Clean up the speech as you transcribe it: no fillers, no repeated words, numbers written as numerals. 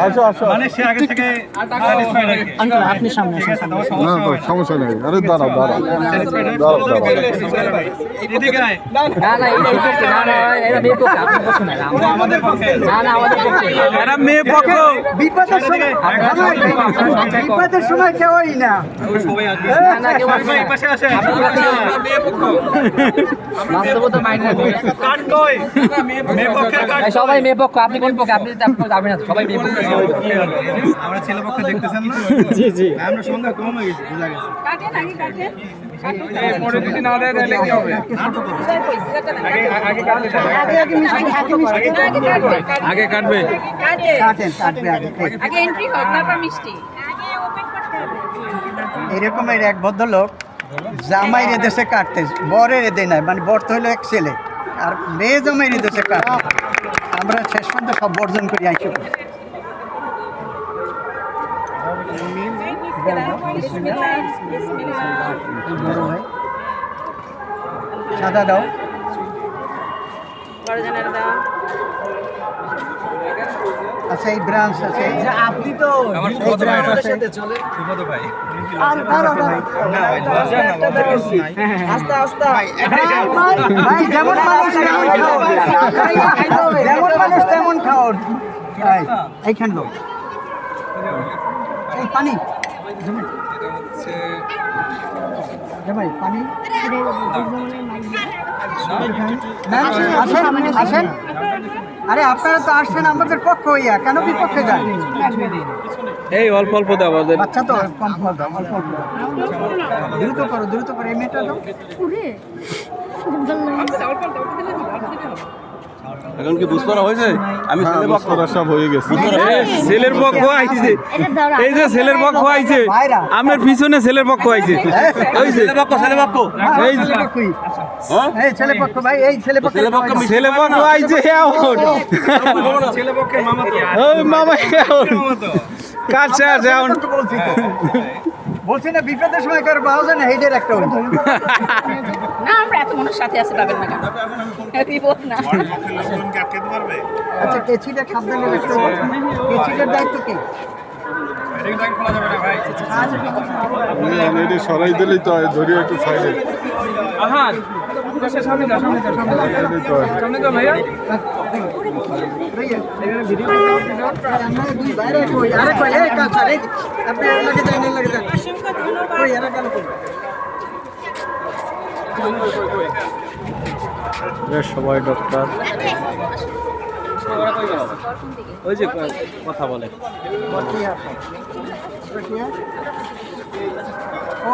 আসো আসো মানে সে আগে থেকে স্যাটিসফাইড আর কি। আঙ্কেল আপনি সামনে ঠিক আসুন আছে, না তো সমস্যা নেই আরে দাঁড়াও দাঁড়াও দাঁড়াও এদিকে আয়। না না এটা এই পক্ষে না না এটা মেয়ে পক্ষে আপনার পক্ষে না আমাদের পক্ষে। না না আমাদের পক্ষে এরা মেয়ে পক্ষ। বিপদের সময় বিপদের সময় কেউই না সবাই আসবে। না না কেউ আসবে এই পাশে আসে। মেয়ে পক্ষ। বাস্তবতা মাইন্ড রাখবে কাট কই? মেয়ে পক্ষের কাট। সবাই মেয়ে পক্ষ আপনি কোন পক্ষে আপনি যাবেন না সবাই মেয়ে পক্ষ আমরা ছেলে পক্ষ দেখতেছেন না? জি জি আমরা সংখ্যা কম হয়ে গেছে, বোঝা গেছে। কাটেন আগে কাটেন পরে যদি না দেয় তাহলে কি হবে? আগে কাটলে আগে কাটবে। কাটেন কাটবে আগে আগে এন্ট্রি হোক তারপর মিষ্টি আগে ওপেন করতে হবে এরকমের এক ভদ্রলোক জামাইরে দেশে কাটতে বরের এদে নাই মানে বর তো হলো এক ছেলে আর মেয়ে জামাইরে দেশে কাটতে আমরা শেষ পর্যন্ত সব বর্জন করি আইসে বিসমিল্লাহ বিসমিল্লাহ বড় হয় সাদা দাও বড় জনের দাও আচ্ছা এই ব্রাঞ্চ আছে আপনি তো আমার এই ব্রাঞ্চ আছে সুপদ ভাই। আর দাঁড়াও দাঁড়াও আস্তে আস্তে ভাই যেমন মানুষ তেমন খাও যেমন মানুষ তেমন খাও ভাই এইখান লোক এই পানি ভাই পানি আসেন আসেন আরে আপনারা তো আসছেন আমাদের পক্ষ হইয়া কেন বিপক্ষে যান এই অল্প অল্প দাও আমাদের। বাচ্চা তো কম খাও দাও অল্প অল্প দাও। দ্রুত করো এই মেয়েটা দাও এখন কি বুঝতে হয়েছে? আমি হ্যাঁ বুঝতে সব হয়ে গেছে ছেলের পক্ষ আইছে, এই যে ছেলের পক্ষ আইছে, আমার পিছনে ছেলের পক্ষ আইছে। ওই ছেলে পক্ষ এই ছেলে পক্ষই এই ছেলে পক্ষ ভাই এই ছেলে পক্ষ ছেলে পক্ষ আইছে এখন। ছেলে পক্ষের মামা তো। ওই মামা এখন কাছে আছে এখন। বলছি না বিপদের সময় কারো পাওয়া যায় না হেডের একটা হইতো না আমরা এত মানুষ সাথে আছে পাবেন না কেন বিপদ না আচ্ছা কেচিটা সাবধানে রাখতে হবে কেচিটার দায়িত্ব কে আমি এটা সরাই দিলেই তো হয় ধরি একটু সাইডে বাইরে কই আরে কই এই কাজ আরে আপনি লাগে যান লাগে যান কই আরে গেল কই সবাই ডক্টর ওই যে কথা বলে ও